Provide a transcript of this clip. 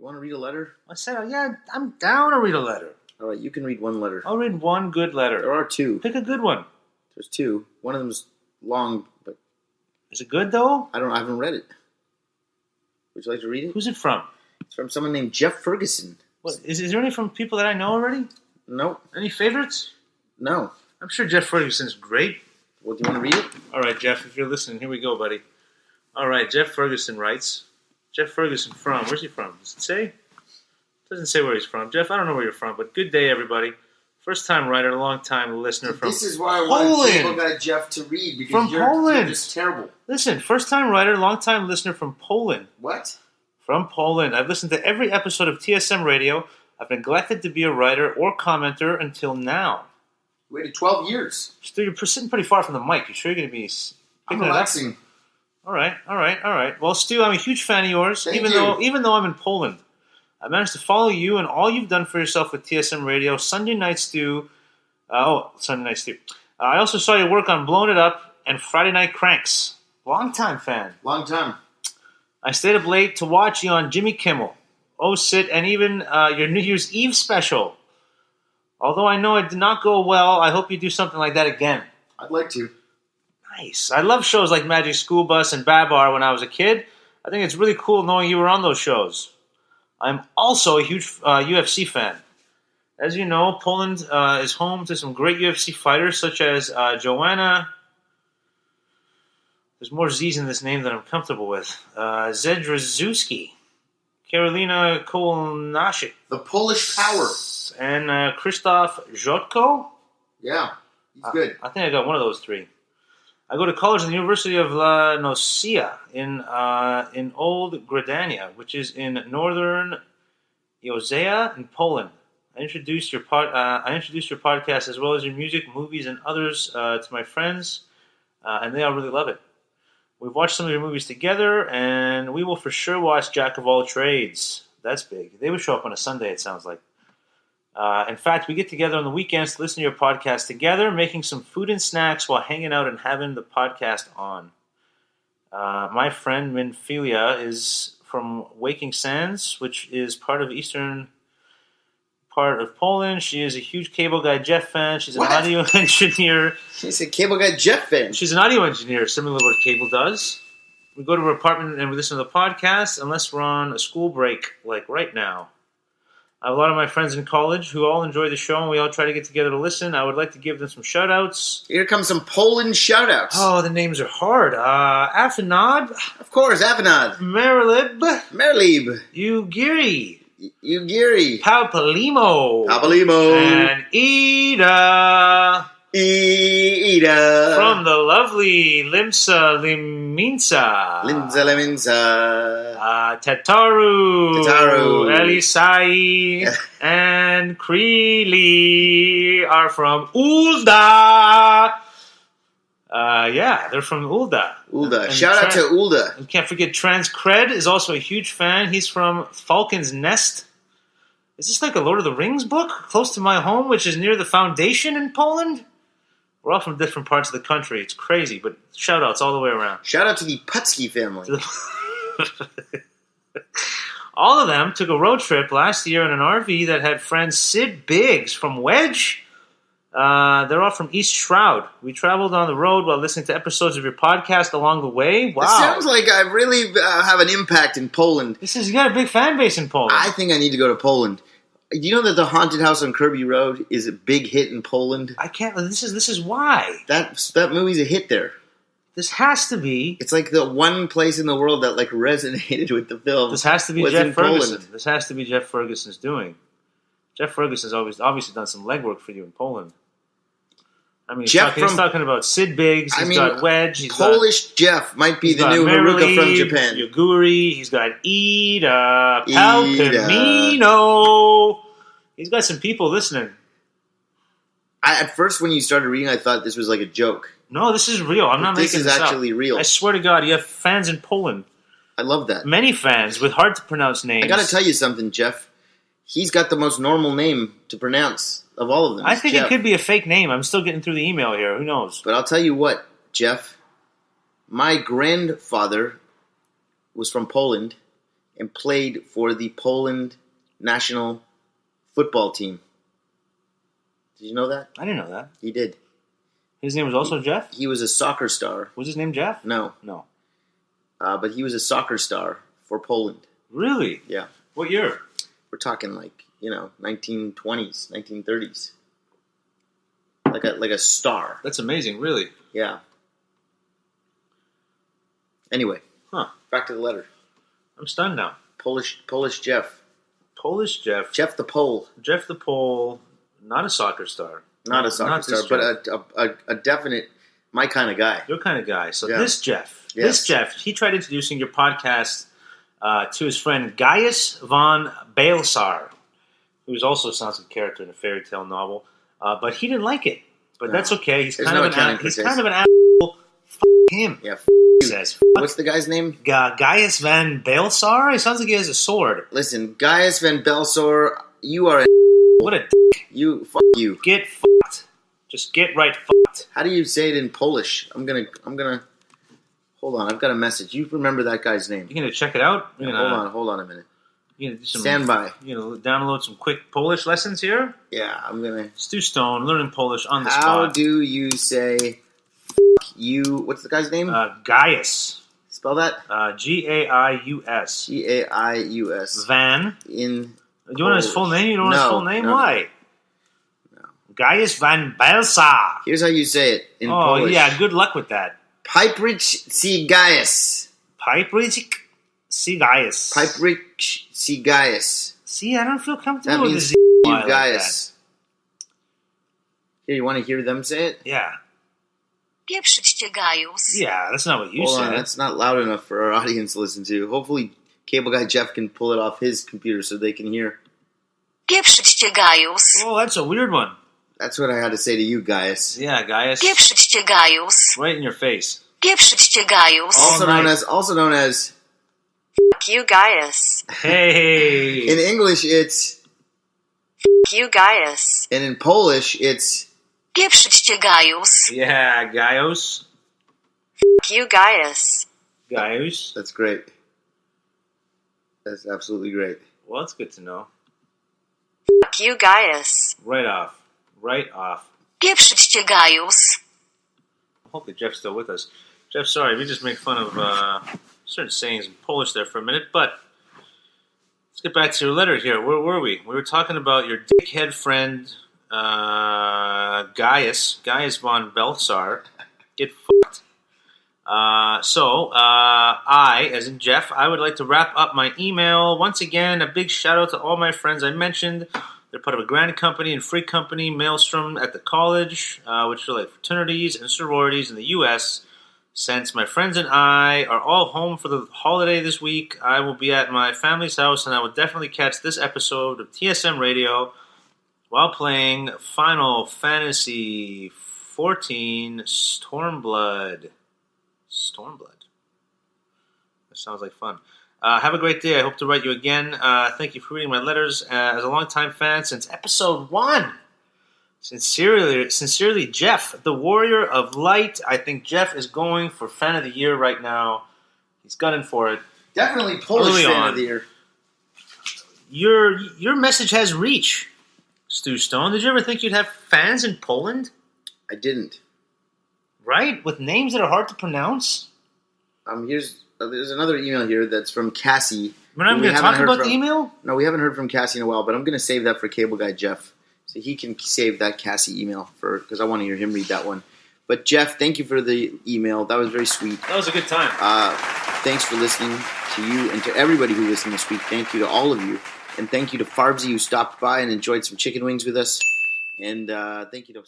You want to read a letter? I said, yeah, I'm down to read a letter. All right, you can read one letter. I'll read one good letter. There are two. Pick a good one. There's two. One of them's long, but... Is it good, though? I haven't read it. Would you like to read it? Who's it from? It's from someone named Jeff Ferguson. What, is there any from people that I know already? No. Any favorites? No. I'm sure Jeff Ferguson's great. Well, do you want to read it? All right, Jeff, if you're listening, here we go, buddy. All right, Jeff Ferguson writes. Jeff Ferguson from? Where's he from? Does it say? Doesn't say where he's from. Jeff, I don't know where you're from, but good day, everybody. First-time writer, long-time listener from This is why I Poland. wanted Cable Guy Jeff to read, because you're just terrible. Listen, first-time writer, long-time listener from Poland. What? From Poland. I've listened to every episode of TSM Radio. I've neglected to be a writer or commenter until now. You waited 12 years. Stu, you're sitting pretty far from the mic. You sure you're going to be I'm relaxing. All right. Well, Stu, I'm a huge fan of yours, Thank even you. though I'm in Poland. I managed to follow you and all you've done for yourself with TSM Radio, Sunday Night Stu. Sunday Night Stu. I also saw your work on Blowing It Up and Friday Night Cranks. Long-time fan. Long time. I stayed up late to watch you on Jimmy Kimmel, Oh Sit, and even your New Year's Eve special. Although I know it did not go well, I hope you do something like that again. I'd like to. Nice. I love shows like Magic School Bus and Babar when I was a kid. I think it's really cool knowing you were on those shows. I'm also a huge UFC fan. As you know, Poland is home to some great UFC fighters, such as Joanna. There's more Z's in this name than I'm comfortable with. Zedrzewski, Karolina Kołnasik. The Polish Power. And Krzysztof Jotko. Yeah, he's good. I think I got one of those three. I go to college at the University of La Noscia in Old Gradania, which is in northern Iozea in Poland. I introduced your podcast as well as your music, movies, and others to my friends, and they all really love it. We've watched some of your movies together, and we will for sure watch Jack of All Trades. That's big. They would show up on a Sunday, it sounds like. In fact, we get together on the weekends to listen to your podcast together, making some food and snacks while hanging out and having the podcast on. My friend Minfilia is from Waking Sands, which is part of eastern part of Poland. She is a huge Cable Guy Jeff fan. She's an audio engineer. She's a Cable Guy Jeff fan. She's an audio engineer, similar to what Cable does. We go to her apartment and we listen to the podcast, unless we're on a school break, like right now. I have a lot of my friends in college who all enjoy the show, and we all try to get together to listen. I would like to give them some shout-outs. Here comes some Poland shout-outs. Oh, the names are hard. Afanad. Of course, Afanad. Marilib. Ugiri. Palpalimo. And Ida. Ida. From the lovely Limsa Liminsa. Tataru. Elisai. And Kreely are from Ulda. Yeah, they're from Ulda. Shout out to Ulda. And can't forget Transcred is also a huge fan. He's from Falcon's Nest. Is this like a Lord of the Rings book? Close to my home, which is near the Foundation in Poland? We're all from different parts of the country. It's crazy, but shout-outs all the way around. Shout out to the Putski family. All of them took a road trip last year in an RV that had friend Sid Biggs from Wedge. They're all from East Shroud. We traveled on the road while listening to episodes of your podcast along the way. Wow. It sounds like I really have an impact in Poland. You got a big fan base in Poland. I think I need to go to Poland. Do you know that The Haunted House on Kirby Road is a big hit in Poland? I can't. This is why. That movie's a hit there. This has to be. It's like the one place in the world that like resonated with the film. This has to be Jeff Ferguson. Poland. This has to be Jeff Ferguson's doing. Jeff Ferguson's obviously done some legwork for you in Poland. I mean, he's talking about Sid Biggs. He's got Wedge. Polish Jeff might be the new Haruka from Japan. Yoguri. He's got Ida. Palcamino. He's got some people listening. At first, when you started reading, I thought this was like a joke. No, this is real. I'm not making this up. This is actually real. I swear to God, you have fans in Poland. I love that. Many fans with hard to pronounce names. I got to tell you something, Jeff. He's got the most normal name to pronounce of all of them. I think Jeff. It could be a fake name. I'm still getting through the email here. Who knows? But I'll tell you what, Jeff. My grandfather was from Poland, and played for the Poland national football team. Did you know that? I didn't know that. He did. His name was also Jeff? He was a soccer star. Was his name Jeff? No. But he was a soccer star for Poland. Really? Yeah. What year? We're talking 1920s, 1930s. Like a star. That's amazing, really. Yeah. Anyway. Huh. Back to the letter. I'm stunned now. Polish Jeff. Polish Jeff. Jeff the Pole. Jeff the Pole, not a soccer star. Not a soccer star, but a definite my kind of guy. Your kind of guy. So Yeah. this Jeff, Yes. he tried introducing your podcast to his friend Gaius von Balsar, who also sounds like a character in a fairy tale novel. But he didn't like it. But No. that's okay. He's There's kind no of accounting an for he's taste. kind of an asshole. F him. Yeah. He says. What's the guy's name? Gaius van Balsar? He sounds like he has a sword. Listen, Gaius van Belsor, you are What a you. You. get fucked. Just get right fucked. How do you say it in Polish? I'm gonna. Hold on, I've got a message. You remember that guy's name? You gonna check it out? You're gonna, Hold on a minute. You gonna do some, Stand by. You know, download some quick Polish lessons here. Yeah, I'm gonna. Stu Stone learning Polish on the How spot. do you say "fuck you"? What's the guy's name? Gaius. Spell that. Gaius. Gaius. Van. In. Do you want his full name? You don't want his No, full name? no. Why? No. Gaius van Balsar. Here's how you say it in Oh Polish. yeah, good luck with that. Pieprich si Gaius. Pieprich si Gaius. Pieprich si Gaius. See, I don't feel That comfortable with means the Z you like Gaius. Here, you want to hear them say it? that. Yeah. Pieprzyć cię, Gaius. Yeah, that's not what you Hold on, said. that's not loud enough for our audience to listen to. Hopefully, cable guy Jeff can pull it off his computer so they can hear. Pieprzyć cię, Gaius. Oh, that's a weird one. That's what I had to say to you, Gaius. Yeah, Gaius. Pieprzyć cię, Gaius. Right in your face. Pieprzyć cię, Gaius. Also known as. Fuck you, Gaius. Hey. In English, it's. Fuck you, Gaius. And in Polish, it's. Pieprzyć cię, Gaius. Yeah, Gaius. Fuck you, Gaius. Gaius. That's great. That's absolutely great. Well, that's good to know. Fuck you, Gaius. Right off. Right off. Pieprzyć cię, Gaius. Hopefully Jeff's still with us. Jeff, sorry, we just made fun of certain sayings in Polish there for a minute, but let's get back to your letter here. Where were we? We were talking about your dickhead friend, Gaius von Balsar. Get fucked. I, as in Jeff, I would like to wrap up my email. Once again, a big shout out to all my friends I mentioned. They're part of a grand company and free company, Maelstrom, at the college, which are like fraternities and sororities in the U.S. Since my friends and I are all home for the holiday this week, I will be at my family's house, and I will definitely catch this episode of TSM Radio while playing Final Fantasy XIV Stormblood. Stormblood. That sounds like fun. Have a great day. I hope to write you again. Thank you for reading my letters. As a longtime fan since episode 1. Sincerely, Jeff, the Warrior of Light. I think Jeff is going for Fan of the Year right now. He's gunning for it. Definitely Polish Early fan on. of the year. Your message has reach, Stu Stone. Did you ever think you'd have fans in Poland? I didn't. Right? With names that are hard to pronounce? There's another email here that's from Cassie. We're not going to talk about the email? No, we haven't heard from Cassie in a while, but I'm going to save that for cable guy Jeff. So he can save that Cassie email because I want to hear him read that one. But Jeff, thank you for the email. That was very sweet. That was a good time. Thanks for listening to you and to everybody who listened this week. Thank you to all of you. And thank you to Farbsy who stopped by and enjoyed some chicken wings with us. And thank you to...